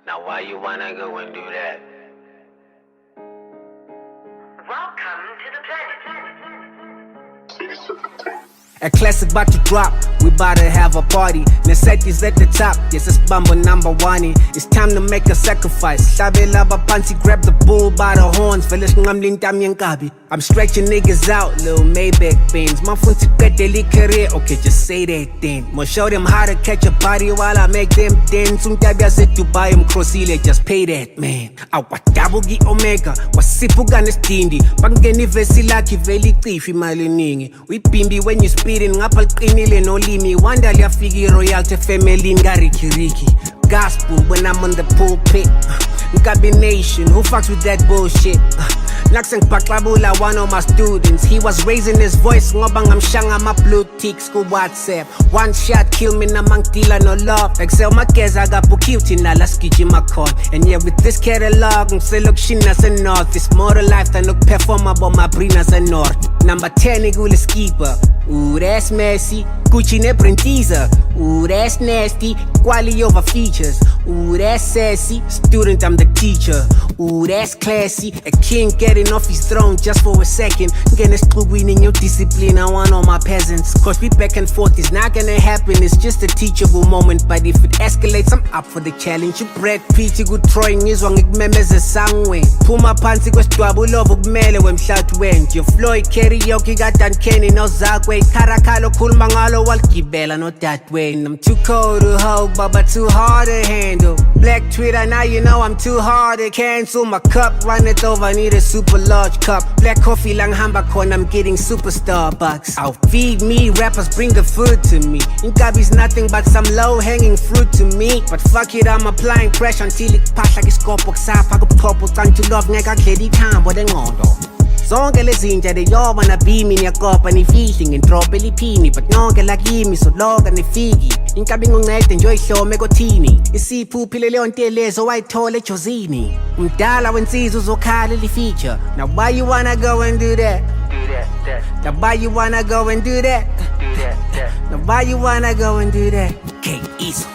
Now why you wanna go and do that? Welcome to the planet. A classic about to drop, we bout to have a party. Necessities at the top, yes it's Bumble number one. It's time to make a sacrifice. Hlabela abapansi, grab the bull by the horns. Vele sinqamla intamo yenkabi. I'm stretching niggas out, little Maybach Benz. Mafuna siqedele career, okay just say that then. Mo show them how to catch a body while I make them dance. Umtabi yaseDubai umcrossile, just pay that man. Awadabu ki-Omega, wasiphuka nesdindi. Bangena ivesi lakhe vele icife imali eningi. Uyibhimbi when you speeding, ngapha liqinile nolimi. Wanda liyafika i-royalty family ngarikiriki. Gospel when I'm on the pulpit. Nkabi Nation, who fucks with that bullshit? Nakuseng Baklabula, one of my students. He was raising his voice, ngoba ngamshanga ma blue ticks ku WhatsApp. One shot kill me na mangtila no love. Excel mageza kabukiuthi nala skijima khona. And yeah, with this catalog, ngiselokishini nase north. It's more to life than ukuperforma bomabrini ase north. Number 10 kule skipper. Ooh, that's messy. Gucci ne Brentiza. Ooh, that's nasty. Quality over features. Ooh, that's sassy. Student, I'm the teacher. Ooh, that's classy. A king getting off his throne just for a second. Winning your discipline, I want all my peasants. Cause we back and forth is not gonna happen. It's just a teachable moment. But if it escalates, I'm up for the challenge. You Brad Pitt, good throwing is wrong. Ngimemeze sangwe. Phuma phansi kwesdwabu love kumele wemhlathi wenje. Floyd karaoke kaDan Kenny no Zakwe. Karakalo khuluma ngalo waligibela no dadewenu. I'm too cold to hold, but too hard to handle. Black Twitter, now you know I'm too hard to cancel. My cup run it over, need a super large cup. Black coffee lang hamba khona, I'm getting super Starbucks. I'll feed me, rappers bring the food to me. Inkabi's nothing but some low-hanging fruit to me. But fuck it, I'm applying pressure until iphahla kiskopho kusapha kubukhopho. Can't you love ngeke akudlela ikhambo lengqondo. Zonke lezinja leyoba nabimi niyakopa nifihle ngendrobhe liphini. But nonke lakimi soloka nifiki. Inkabi ngincede nje oyihlome kothini. Isiphuphile leyo ntelezo wayithola ejozini. Umdala wensizwa uzokhala lifeature. Now why you wanna go and do that? Now why you wanna go and do that? Now why you wanna go and do that? Okay, easy.